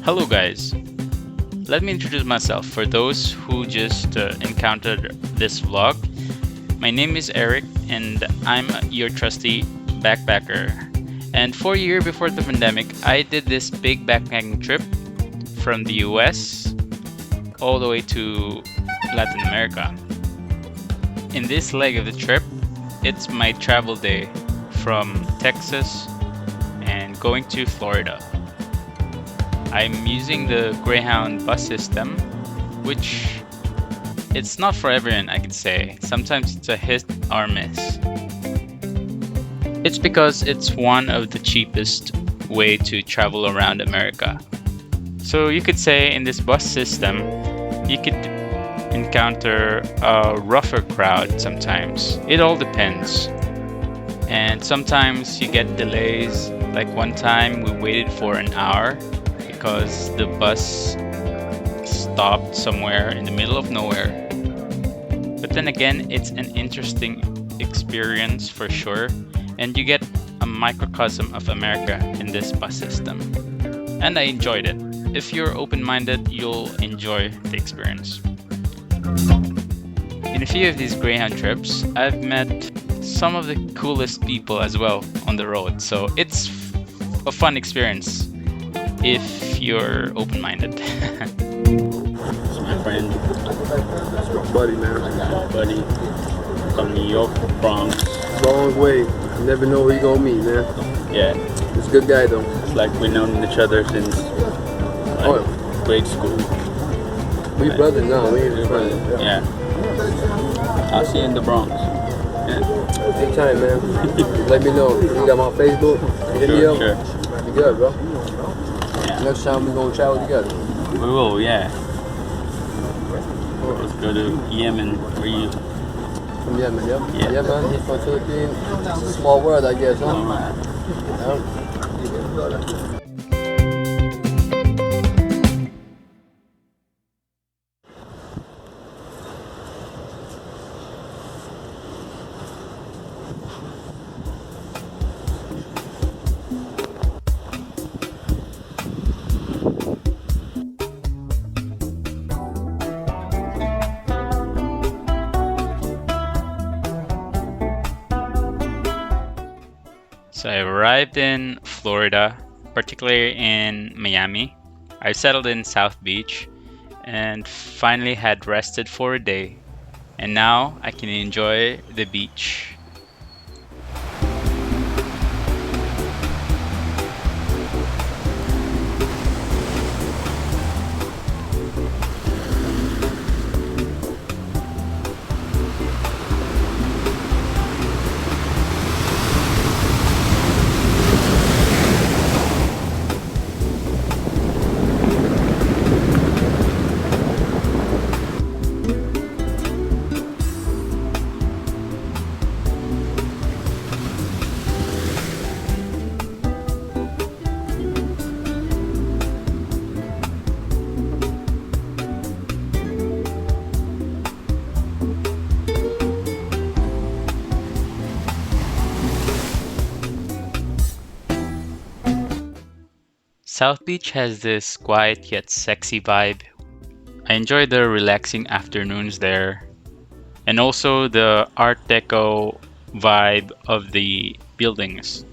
Hello, guys. Let me introduce myself for those who just encountered this vlog. My name is Eric, and I'm your trusty backpacker. And 4 years before the pandemic, I did this big backpacking trip from the US all the way to Latin America. In this leg of the trip, it's my travel day from Texas and going to Florida. I'm using the Greyhound bus system, which it's not for everyone, I could say. Sometimes it's a hit or miss. It's because it's one of the cheapest way to travel around America. So you could say in this bus system, you could encounter a rougher crowd sometimes. It all depends. And sometimes you get delays. Like one time we waited for an hour because the bus stopped somewhere in the middle of nowhere. But then again, it's an interesting experience for sure, and you get a microcosm of America in this bus system. And I enjoyed it. If you're open-minded, you'll enjoy the experience. In a few of these Greyhound trips, I've met some of the coolest people as well on the road, so it's a fun experience if you're open-minded. It's my friend. That's my buddy, man. My buddy from New York, Bronx. Long way. You never know who you gonna meet, man. Yeah, He's a good guy, though. it's like we've known each other since grade school. We brothers now. We ain't friends. Yeah. I'll see you in the Bronx. Yeah. Anytime, man. Let me know. You got my Facebook, video. Sure. You good, bro? Yeah. Next time we gonna travel together. We will, yeah. Let's go to Yemen. Where you? From Yemen, yep. Yeah. Yeah, man. He's from Philippines. It's a small world, I guess, huh? Alright. Yeah. So I arrived in Florida, particularly in Miami. I settled in South Beach and finally had rested for a day. And now I can enjoy the beach. South Beach has this quiet yet sexy vibe. I enjoy the relaxing afternoons there, and also the Art Deco vibe of the buildings,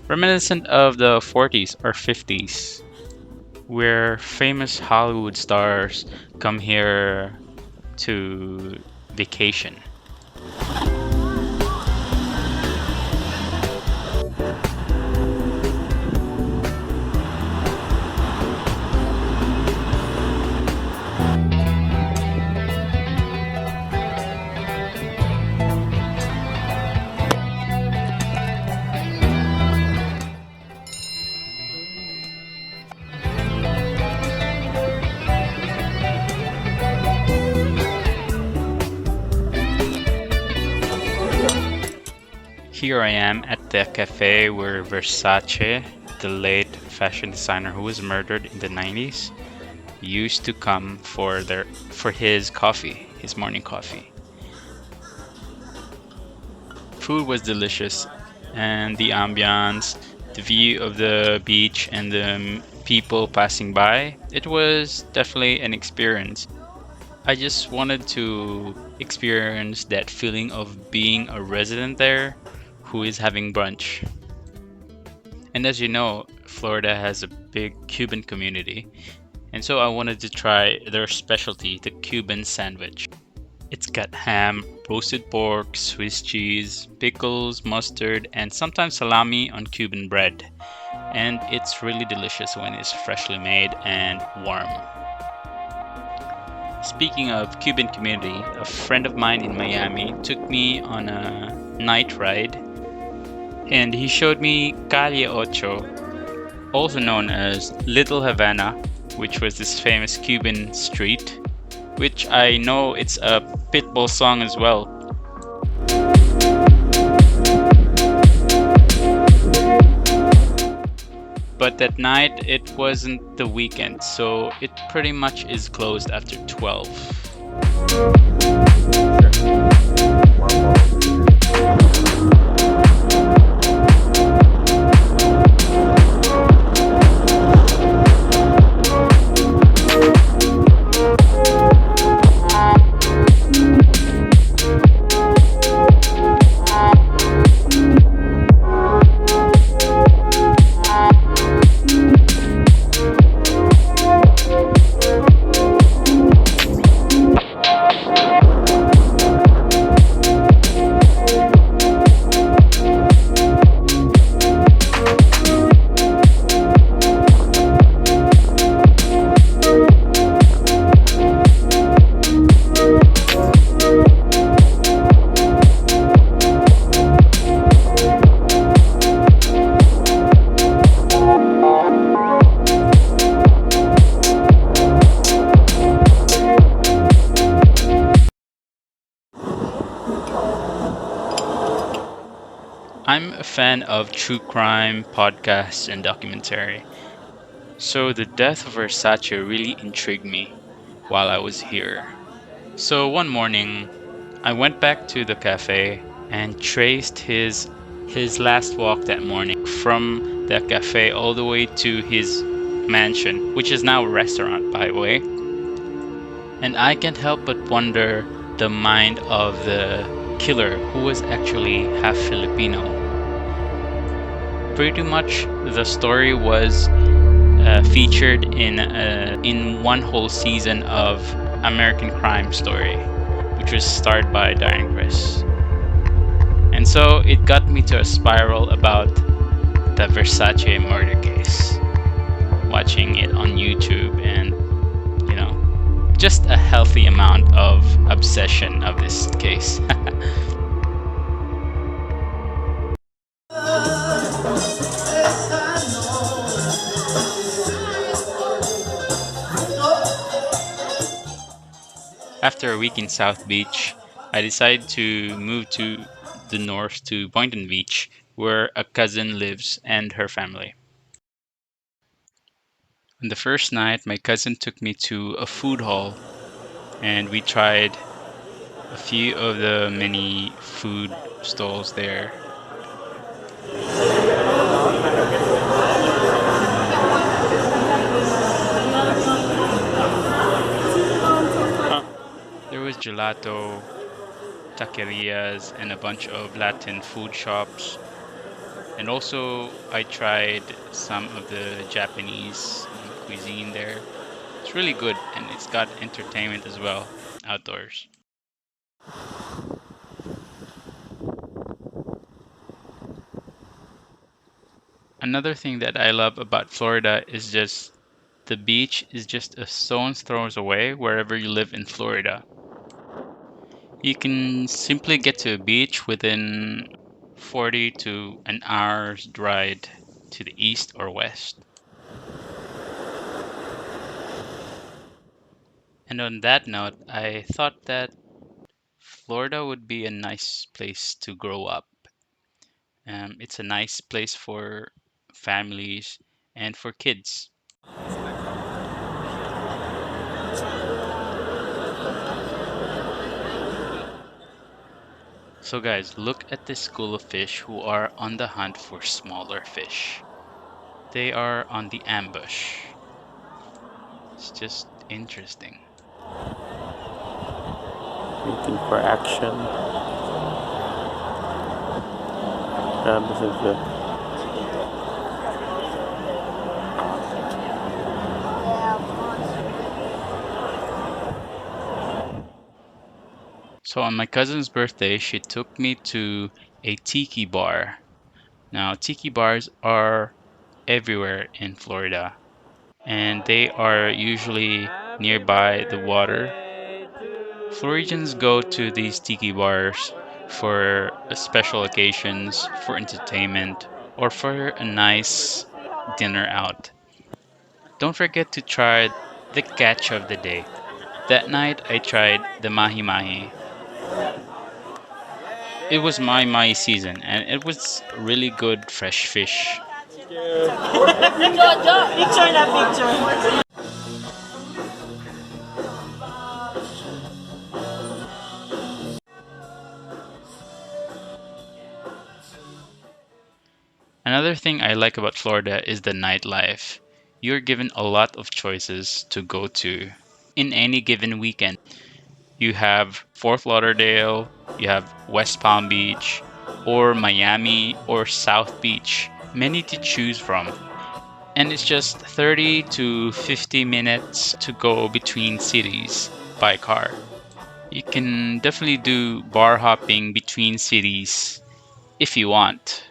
reminiscent of the 40s or 50s, where famous Hollywood stars come here to vacation. Here I am at the cafe where Versace, the late fashion designer who was murdered in the 90s, used to come for his coffee, his morning coffee. Food was delicious, and the ambiance, the view of the beach, and the people passing by. It was definitely an experience. I just wanted to experience that feeling of being a resident there who is having brunch. And as you know, Florida has a big Cuban community, and so I wanted to try their specialty, the Cuban sandwich. It's got ham, roasted pork, Swiss cheese, pickles, mustard, and sometimes salami on Cuban bread. And it's really delicious when it's freshly made and warm. Speaking of Cuban community, a friend of mine in Miami took me on a night ride and he showed me Calle Ocho, also known as Little Havana, which was this famous Cuban street, which I know it's a Pitbull song as well. But that night it wasn't the weekend, so it pretty much is closed after 12. I'm a fan of true crime podcasts and documentary, so the death of Versace really intrigued me while I was here. So one morning, I went back to the cafe and traced his last walk that morning from the cafe all the way to his mansion, which is now a restaurant by the way. And I can't help but wonder the mind of the killer who was actually half Filipino. Pretty much the story was featured in one whole season of American Crime Story, which was starred by Diane Chris. And so it got me to a spiral about the Versace murder case, watching it on YouTube and, you know, just a healthy amount of obsession of this case. After a week in South Beach, I decided to move to the north to Boynton Beach, where a cousin lives and her family. On the first night, my cousin took me to a food hall and we tried a few of the many food stalls there. There was gelato, taquerias, and a bunch of Latin food shops. And also, I tried some of the Japanese cuisine there. It's really good and it's got entertainment as well outdoors. Another thing that I love about Florida is just the beach is just a stone's throws away wherever you live in Florida. You can simply get to a beach within 40 to an hour's ride to the east or west. And on that note, I thought that Florida would be a nice place to grow up. It's a nice place for families and for kids. So guys, look at this school of fish who are on the hunt for smaller fish. They are on the ambush. It's just interesting. Waiting for action. This is the So on my cousin's birthday, she took me to a tiki bar. Now, tiki bars are everywhere in Florida, and they are usually nearby the water. Floridians go to these tiki bars for special occasions, for entertainment, or for a nice dinner out. Don't forget to try the catch of the day. That night I tried the mahi mahi. It was my season and it was really good fresh fish. Another thing I like about Florida is the nightlife. You're given a lot of choices to go to in any given weekend. You have Fort Lauderdale, you have West Palm Beach, or Miami or South Beach. Many to choose from. And it's just 30 to 50 minutes to go between cities by car. You can definitely do bar hopping between cities if you want.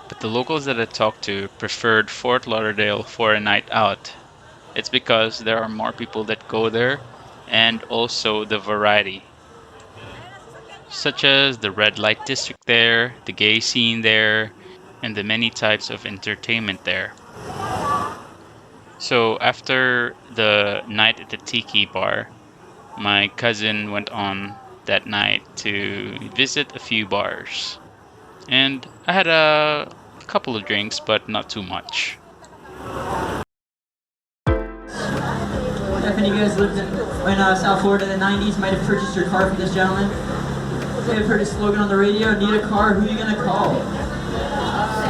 But the locals that I talked to preferred Fort Lauderdale for a night out. It's because there are more people that go there and also the variety, such as the red light district there, the gay scene there, and the many types of entertainment there. So after the night at the tiki bar, my cousin went on that night to visit a few bars. And I had a couple of drinks, but not too much. If any of you guys lived in South Florida in the 90s, might have purchased your car from this gentleman. You may have heard his slogan on the radio, need a car, who are you going to call?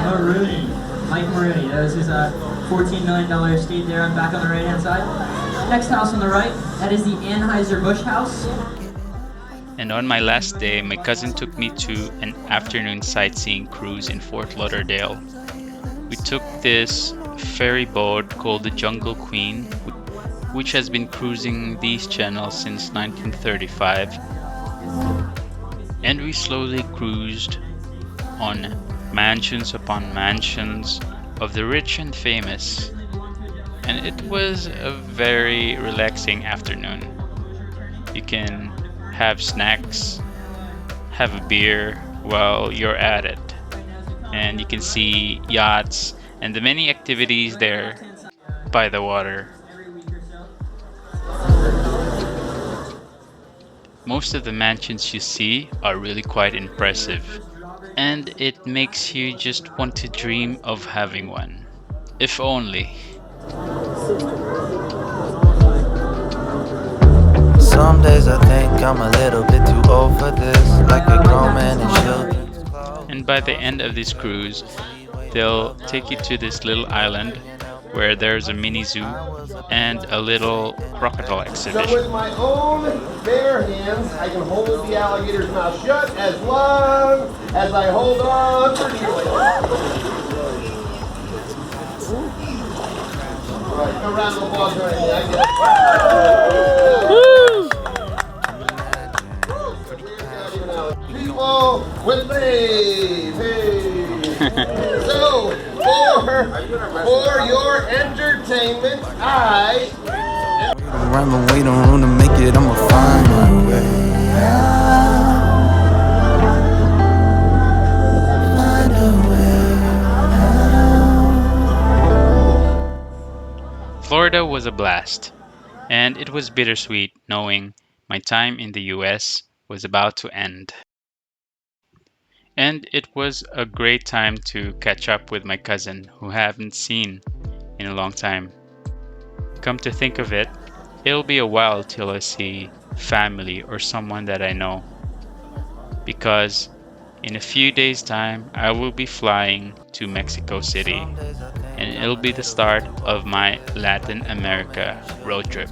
Marooney. Mike Marooney. That was his $14 million estate there. I'm back on the right-hand side. Next house on the right, that is the Anheuser-Busch house. And on my last day, my cousin took me to an afternoon sightseeing cruise in Fort Lauderdale. We took this ferry boat called the Jungle Queen, which has been cruising these channels since 1935. And we slowly cruised on mansions upon mansions of the rich and famous. And it was a very relaxing afternoon. You can have snacks, have a beer while you're at it. And you can see yachts and the many activities there by the water. Most of the mansions you see are really quite impressive, and it makes you just want to dream of having one. If only. Some days I think I'm a little bit too old for this, like a grown man in children's clothes. And by the end of this cruise, they'll take you to this little island where there's a mini zoo and a little crocodile So exhibition. with my own bare hands, I can hold the alligator's mouth shut as long as I hold on for dearly. All right, no round of applause or anything. I get it. People with me. Hey. So, for your entertainment, I Rhyme and wait on room to make it, I'ma find my way. Find a way. Florida was a blast, and it was bittersweet knowing my time in the US was about to end. And it was a great time to catch up with my cousin who I haven't seen in a long time. Come to think of it, it'll be a while till I see family or someone that I know, because in a few days' time I will be flying to Mexico City, and it'll be the start of my Latin America road trip.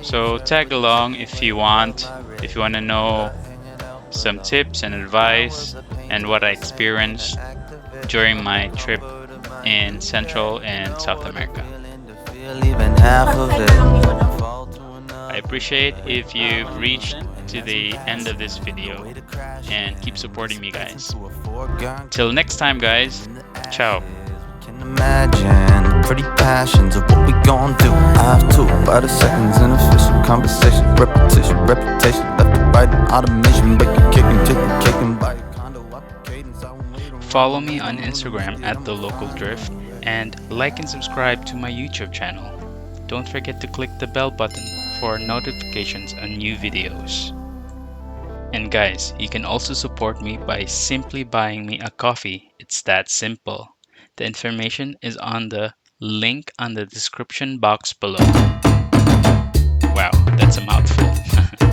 So tag along if you want to know some tips and advice and what I experienced during my trip in Central and South America. I appreciate if you've reached to the end of this video, and keep supporting me, guys. Till next time, guys. Ciao. Can imagine the pretty passions of what we gon' do. I have to by the seconds in official conversation, repetition, reputation, left to right, automation, bacon, kicking, chicken, kicking by a condo applications. Follow me on Instagram at The Local Drift, and like and subscribe to my YouTube channel. Don't forget to click the bell button for notifications on new videos. And guys, you can also support me by simply buying me a coffee. It's that simple. The information is on the link on the description box below. Wow, that's a mouthful.